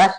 10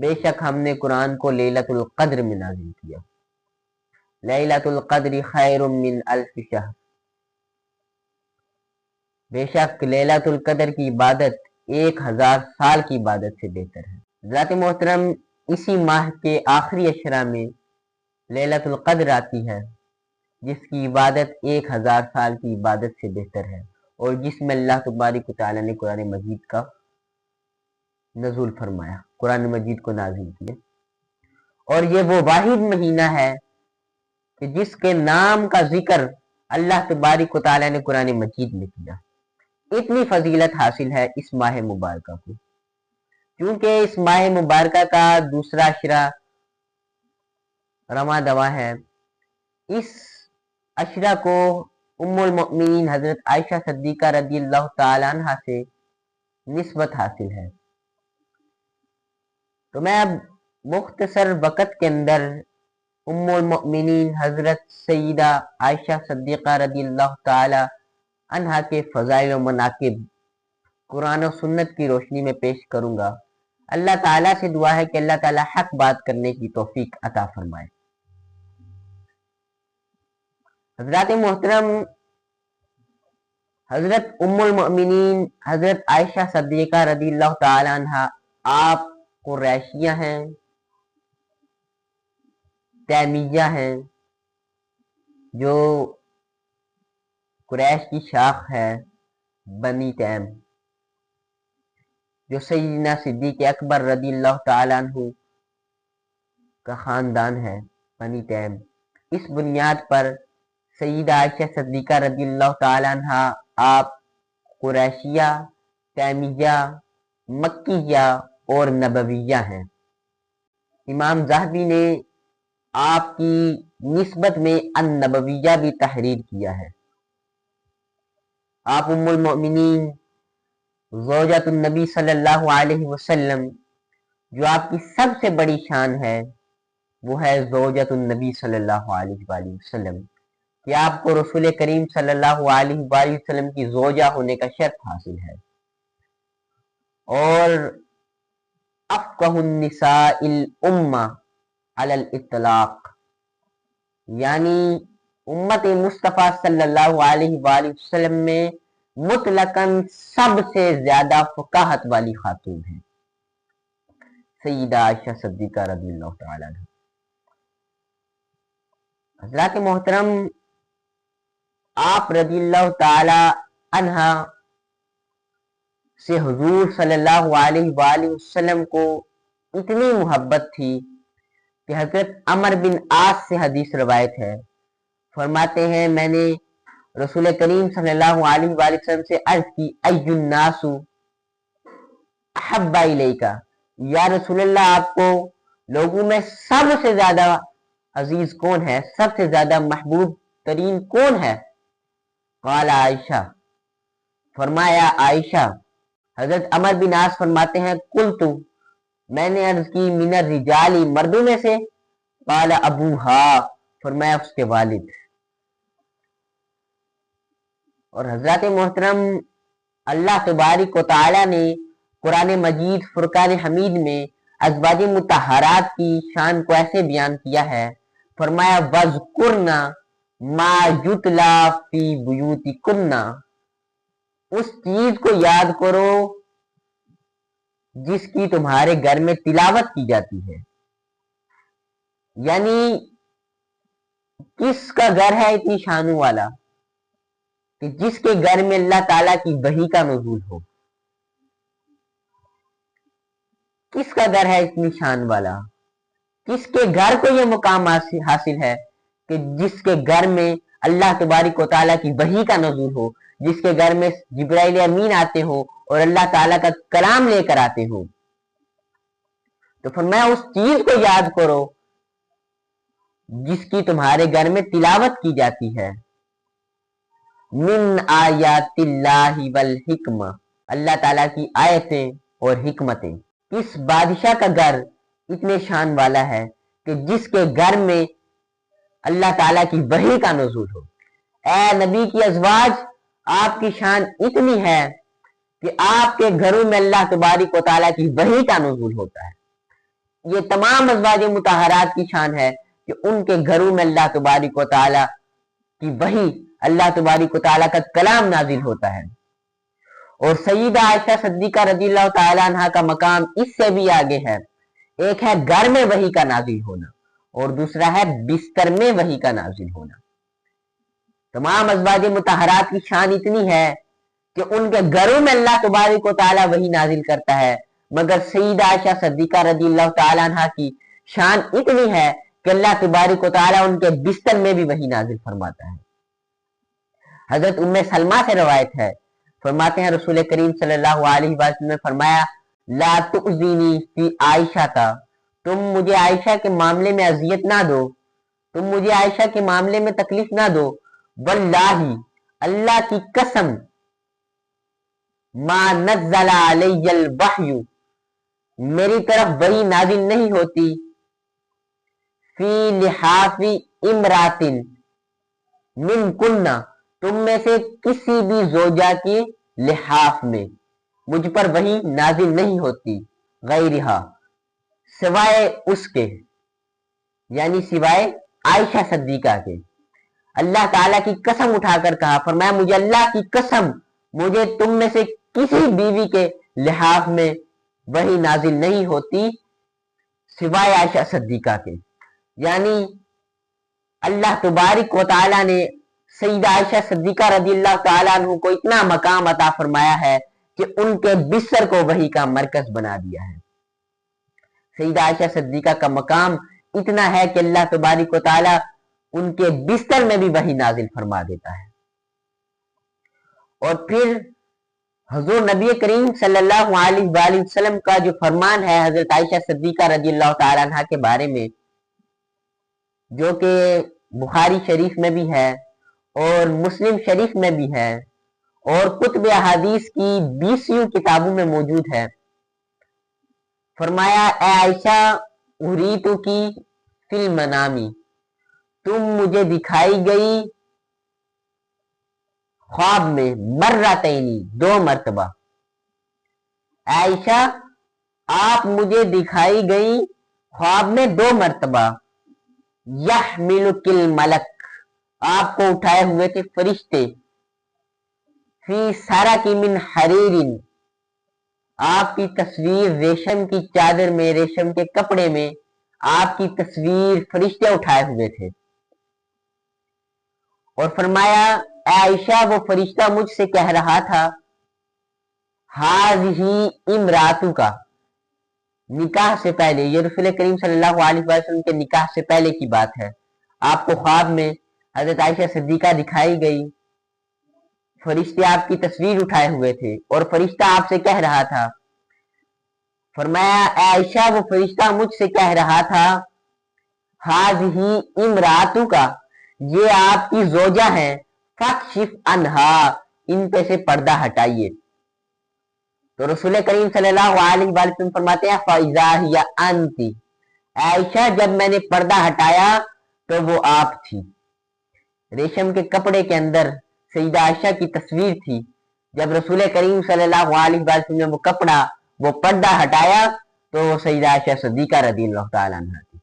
بے شک ہم نے قرآن کو لیلۃ القدر میں نازل کیا. لیلۃ القدر خیر من الف شہر. بے شک لیلۃ القدر کی عبادت 1000 سال کی عبادت سے بہتر ہے. ذات محترم اسی ماہ کے آخری اشرا میں لیلۃ القدر آتی ہے جس کی عبادت 1000 سال کی عبادت سے بہتر ہے اور جس میں اللہ تبارک و تعالیٰ نے قرآن مجید کا نزول فرمایا، قرآن مجید کو نازل کیا. اور یہ وہ واحد مہینہ ہے کہ جس کے نام کا ذکر اللہ تبارک و تعالیٰ نے قرآن مجید میں کیا. اتنی فضیلت حاصل ہے اس ماہ مبارکہ کو، کیونکہ اس ماہ مبارکہ کا دوسرا عشرہ رواں دواں ہے. اس عشرہ کو ام المؤمنین حضرت عائشہ صدیقہ رضی اللہ تعالی عنہ سے نسبت حاصل ہے. تو میں اب مختصر وقت کے اندر ام المؤمنین حضرت سیدہ عائشہ صدیقہ رضی اللہ تعالی عنہا کے فضائل و مناقب قرآن و سنت کی روشنی میں پیش کروں گا. اللہ تعالیٰ سے دعا ہے کہ اللہ تعالیٰ حق بات کرنے کی توفیق عطا فرمائے. حضرات محترم، حضرت ام المؤمنین حضرت عائشہ صدیقہ رضی اللہ تعالی عنہا آپ قریشیہ ہیں، تیمیہ ہیں، جو قریش کی شاخ ہے بنی تیم، جو سیدنا صدیق اکبر رضی اللہ تعالی عنہ کا خاندان ہے بنی تیم. اس بنیاد پر سیدہ عائشہ صدیقہ رضی اللہ تعالی عنہ آپ قریشیہ، تیمیہ، مکیہ اور نبویہ ہیں. امام ذہبی نے آپ کی نسبت میں النبویہ بھی تحریر کیا ہے. آپ ام المؤمنین زوجۃ النبی صلی اللہ علیہ وسلم، جو آپ کی سب سے بڑی شان ہے وہ ہے زوجۃ النبی صلی اللہ علیہ وآلہ وسلم، کہ آپ کو رسول کریم صلی اللہ علیہ وآلہ وسلم کی زوجہ ہونے کا شرف حاصل ہے. اور افقہ النساء الامہ علی الاطلاق، یعنی امت مصطفیٰ صلی اللہ علیہ وآلہ وسلم میں مطلقاً سب سے زیادہ فقاہت والی خاتون ہیں سیدہ عائشہ صدیقہ رضی اللہ تعالی عنہ. حضرات محترم، آپ رضی اللہ تعالی عنہ سے حضور صلی اللہ علیہ وآلہ وسلم کو اتنی محبت تھی کہ حضرت عمر بن عاص سے حدیث روایت ہے، فرماتے ہیں میں نے رسول کریم صلی اللہ علیہ وآلہ وسلم سے عرض کی ای الناس احب الیکا، یا رسول اللہ آپ کو لوگوں میں سب سے زیادہ عزیز کون ہے، سب سے زیادہ محبوب ترین کون ہے؟ قال عائشہ، فرمایا عائشہ. حضرت عمر بن عاص فرماتے ہیں قلت، میں نے عرض کی من الرجال، مردوں میں سے؟ قال ابوہا، فرمایا اس کے والد. اور حضرات محترم، اللہ تبارک و تعالی نے قرآن مجید فرقان حمید میں ازواج مطہرات کی شان کو ایسے بیان کیا ہے، فرمایا وَذْكُرْنَ مَا يُتْلَى فِي بُيُوتِكُنَّ، اس چیز کو یاد کرو جس کی تمہارے گھر میں تلاوت کی جاتی ہے. یعنی کس کا گھر ہے اتنی شانوں والا کہ جس کے گھر میں اللہ تعالیٰ کی وحی کا نزول ہو. کس کا گھر ہے اتنی شان والا، کس کے گھر کو یہ مقام حاصل ہے کہ جس کے گھر میں اللہ تبارک و تعالیٰ کی وحی کا نزول ہو، جس کے گھر میں جبرائیل امین آتے ہو اور اللہ تعالیٰ کا کلام لے کر آتے ہو. تو فرمایا اس چیز کو یاد کرو جس کی تمہارے گھر میں تلاوت کی جاتی ہے. من آیات اللہ والحکمہ، اللہ تعالیٰ کی آیتیں اور حکمتیں. کس بادشاہ کا گھر اتنے شان والا ہے کہ جس کے گھر میں اللہ تعالیٰ کی وحی کا نزول ہو. اے نبی کی ازواج، آپ کی شان اتنی ہے کہ آپ کے گھروں میں اللہ تبارک و تعالیٰ کی وحی کا نزول ہوتا ہے. یہ تمام ازواج مطہرات کی شان ہے کہ ان کے گھروں میں اللہ تبارک و تعالی کی وحی، اللہ تبارک و تعالی کا کلام نازل ہوتا ہے۔ اور سیدہ عائشہ صدیقہ رضی اللہ تعالی عنہ کا مقام اس سے بھی آگے ہے۔ ایک ہے گھر میں وحی کا نازل ہونا اور دوسرا ہے بستر میں وحی کا نازل ہونا۔ تمام ازواج مطہرات کی شان اتنی ہے کہ ان کے گھروں میں اللہ تبارک و تعالی وحی نازل کرتا ہے، مگر سیدہ عائشہ صدیقہ رضی اللہ تعالی عنہ کی شان اتنی ہے کہ اللہ تبارک و تعالی ان کے بستر میں بھی وحی نازل فرماتا ہے۔ حضرت ام سلمہ سے روایت ہے، فرماتے ہیں رسول کریم صلی اللہ علیہ وسلم نے فرمایا لا تؤذینی فی عائشہ تا، تم مجھے عائشہ کے معاملے میں اذیت نہ دو، تم مجھے عائشہ کے معاملے میں تکلیف نہ دو، واللہ اللہ کی قسم ما نزل علی الوحی میری طرف وحی نازل نہیں ہوتی فی لحاف امرات من کنہ تم میں سے کسی بھی زوجہ کی لحاف میں مجھ پر وحی نازل نہیں ہوتی، غیرہا سوائے اس کے، یعنی سوائے عائشہ صدیقہ کے۔ اللہ تعالیٰ کی قسم اٹھا کر کہا، فرمایا مجھے اللہ کی قسم مجھے تم میں سے کسی بیوی کے لحاف میں وحی نازل نہیں ہوتی سوائے عائشہ صدیقہ کے۔ یعنی اللہ تبارک و تعالیٰ نے سیدہ عائشہ صدیقہ رضی اللہ تعالیٰ عنہ کو اتنا مقام عطا فرمایا ہے کہ ان کے بستر کو وحی کا مرکز بنا دیا ہے۔ سیدہ عائشہ صدیقہ کا مقام اتنا ہے کہ اللہ تبارک و تعالیٰ ان کے بستر میں بھی وحی نازل فرما دیتا ہے۔ اور پھر حضور نبی کریم صلی اللہ علیہ وآلہ وسلم کا جو فرمان ہے حضرت عائشہ صدیقہ رضی اللہ تعالیٰ عنہ کے بارے میں، جو کہ بخاری شریف میں بھی ہے اور مسلم شریف میں بھی ہے اور کتب احادیث کی 20 کتابوں میں موجود ہے، فرمایا اے عائشہ اریتو کی فی المنامی، تم مجھے دکھائی گئی خواب میں مرتینی 2 مرتبہ، عائشہ آپ مجھے دکھائی گئی خواب میں 2 مرتبہ، یحملک الملک آپ کو اٹھائے ہوئے تھے فرشتے، فی سرک من حریر آپ کی تصویر ریشم کی چادر میں، ریشم کے کپڑے میں آپ کی تصویر فرشتے اٹھائے ہوئے تھے۔ اور فرمایا اے عائشہ وہ فرشتہ مجھ سے کہہ رہا تھا ہذہ امراتو کا، نکاح سے پہلے، یہ رسول کریم صلی اللہ علیہ وسلم کے نکاح سے پہلے کی بات ہے، آپ کو خواب میں حضرت عائشہ صدیقہ دکھائی گئی، فرشتے آپ کی تصویر اٹھائے ہوئے تھے اور فرشتہ آپ سے کہہ رہا تھا، فرمایا اے عائشہ وہ فرشتہ مجھ سے کہہ رہا تھا ہذہ امراتو کا، یہ آپ کی زوجہ ہیں، فاکشف عنہا ان پہ سے پردہ ہٹائیے۔ تو رسول کریم صلی اللہ علیہ وسلم فرماتے ہیں فاذا ہی انت، عائشہ جب میں نے پردہ ہٹایا تو وہ آپ تھی۔ ریشم کے کپڑے کے اندر سیدہ عائشہ کی تصویر تھی، جب رسول کریم صلی اللہ علیہ وسلم نے وہ کپڑا وہ پردہ ہٹایا تو وہ سیدہ عائشہ صدیقہ رضی اللہ تعالیٰ عنہ تھی۔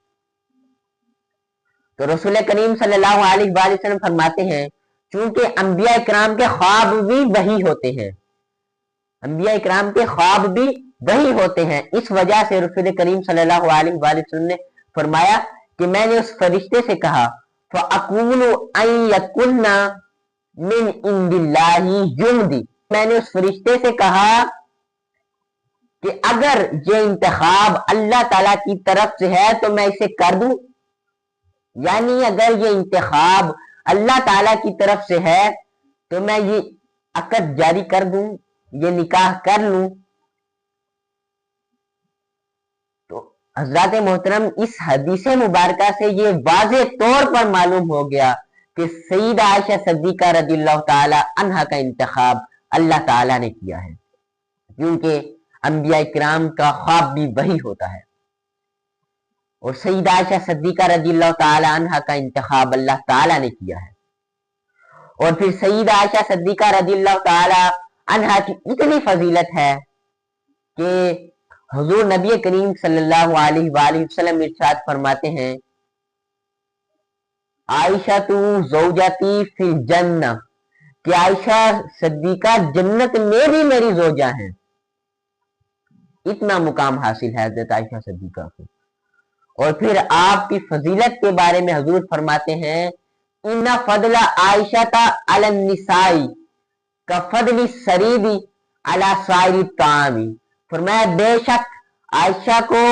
تو رسول کریم صلی اللہ علیہ وسلم فرماتے ہیں چونکہ انبیاء اکرام کے خواب بھی وحی ہوتے ہیں، انبیاء اکرام کے خواب بھی وحی ہوتے ہیں، اس وجہ سے رسول کریم صلی اللہ علیہ وسلم نے فرمایا کہ میں نے اس فرشتے سے کہا فَأَقُولُ أَن يَكُنَّ مِنْ عِنْدِ اللَّهِ جُمْدِ، میں نے اس فرشتے سے کہا کہ اگر یہ انتخاب اللہ تعالیٰ کی طرف سے ہے تو میں اسے کر دوں، یعنی اگر یہ انتخاب اللہ تعالیٰ کی طرف سے ہے تو میں یہ عقد جاری کر دوں، یہ نکاح کر لوں۔ تو حضرات محترم اس حدیث مبارکہ سے یہ واضح طور پر معلوم ہو گیا کہ سیدہ عائشہ صدیقہ رضی اللہ تعالی عنہا کا انتخاب اللہ تعالیٰ نے کیا ہے، کیونکہ انبیاء کرام کا خواب بھی وہی ہوتا ہے، اور سیدہ عائشہ صدیقہ رضی اللہ تعالی عنہا کا انتخاب اللہ تعالیٰ نے کیا ہے۔ اور پھر سیدہ عائشہ صدیقہ رضی اللہ تعالی عنہا کی اتنی فضیلت ہے کہ حضور نبی کریم صلی اللہ علیہ وآلہ وسلم ارشاد فرماتے ہیں عائشہ تو زوجتی فی الجنہ کہ عائشہ صدیقہ جنت میں بھی میری زوجہ ہیں. اتنا مقام حاصل ہے حضرت عائشہ صدیقہ کو. اور پھر آپ کی فضیلت کے بارے میں حضور فرماتے ہیں ان فضل عائشہ علی النساء کفضل السرید علی سائر الطعام. فرمایا بے شک عائشہ کو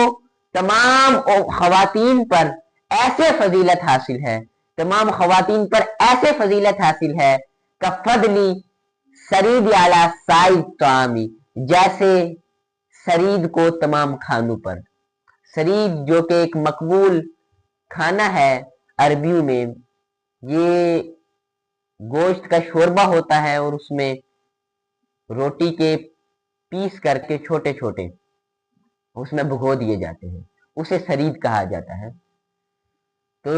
تمام خواتین پر ایسے فضیلت حاصل ہے، تمام خواتین پر ایسے فضیلت حاصل ہے کفضل سرید علی سائر الطعام، جیسے سرید کو تمام کھانوں پر. سرید جو کہ ایک مقبول کھانا ہے عربیوں میں، یہ گوشت کا شوربہ ہوتا ہے اور اس میں روٹی کے پیس کر کے چھوٹے چھوٹے اس میں بھگو دیے جاتے ہیں، اسے سرید کہا جاتا ہے. تو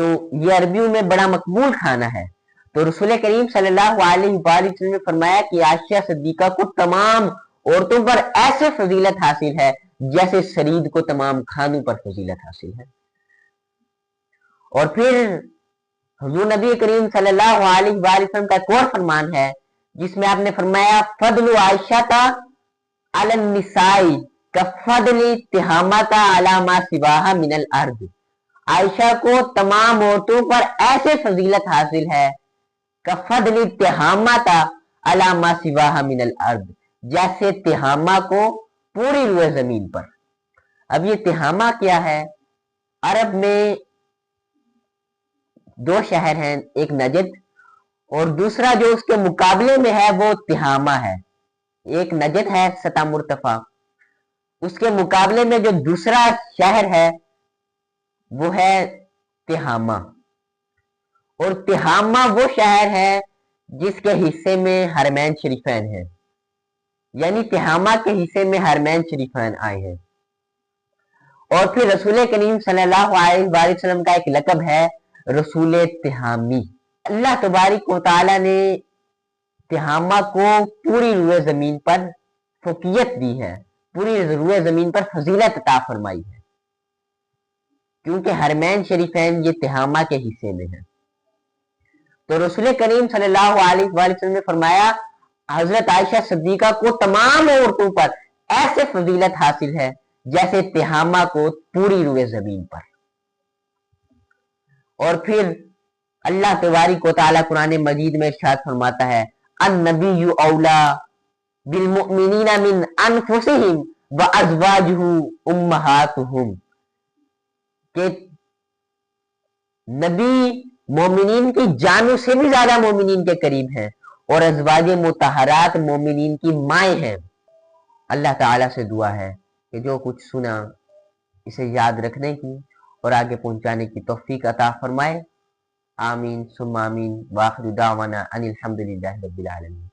یہ عربیوں میں بڑا مقبول کھانا ہے. تو رسول کریم صلی اللہ علیہ وآلہ وسلم نے فرمایا کہ عائشہ صدیقہ کو تمام عورتوں پر ایسے فضیلت حاصل ہے جیسے سرید کو تمام کھانوں پر فضیلت حاصل ہے. اور پھر حضور نبی کریم صلی اللہ علیہ وآلہ وسلم کا ایک اور فرمان ہے جس میں آپ نے فرمایا فضل عائشہ علی النساء کفضل تہامہ علی ما سواہا من الارض. عائشہ کو تمام عورتوں پر ایسے فضیلت حاصل ہے کفضل تہامہ علی ما سواہا من الارض، جیسے تہامہ کو پوری روئے زمین پر. اب یہ تہامہ کیا ہے؟ عرب میں دو شہر ہیں، ایک نجد اور دوسرا جو اس کے مقابلے میں ہے وہ تہامہ ہے. ایک نجد ہے سطح مرتفع، اس کے مقابلے میں جو دوسرا شہر ہے وہ ہے تہامہ. اور تہامہ وہ شہر ہے جس کے حصے میں حرمین شریفین ہیں، یعنی تہامہ کے حصے میں حرمین شریفین آئے ہیں. اور پھر رسول کریم صلی اللہ علیہ وآلہ وسلم کا ایک لقب ہے رسول تہامی. اللہ تبارک و تعالی نے تہامہ کو پوری روئے زمین پر فوقیت دی ہے، پوری روئے زمین پر فضیلت عطا فرمائی ہے، کیونکہ حرمین شریفین یہ تہامہ کے حصے میں ہیں. تو رسول کریم صلی اللہ علیہ وآلہ وسلم نے فرمایا حضرت عائشہ صدیقہ کو تمام عورتوں پر ایسے فضیلت حاصل ہے جیسے تہامہ کو پوری روئے زمین پر. اور پھر اللہ تبارک و تعالی قرآن مجید میں ارشاد فرماتا ہے النبی اولا بالمؤمنین من انفسہم وازواجہ امہاتہم، کہ نبی مومنین کی جانوں سے بھی زیادہ مومنین کے قریب ہیں اور ازواج مطہرات مومنین کی مائیں ہیں. اللہ تعالیٰ سے دعا ہے کہ جو کچھ سنا اسے یاد رکھنے کی اور آگے پہنچانے کی توفیق عطا فرمائے. آمین ثم آمین. وآخر دعوانا ان الحمدللہ رب العالمین.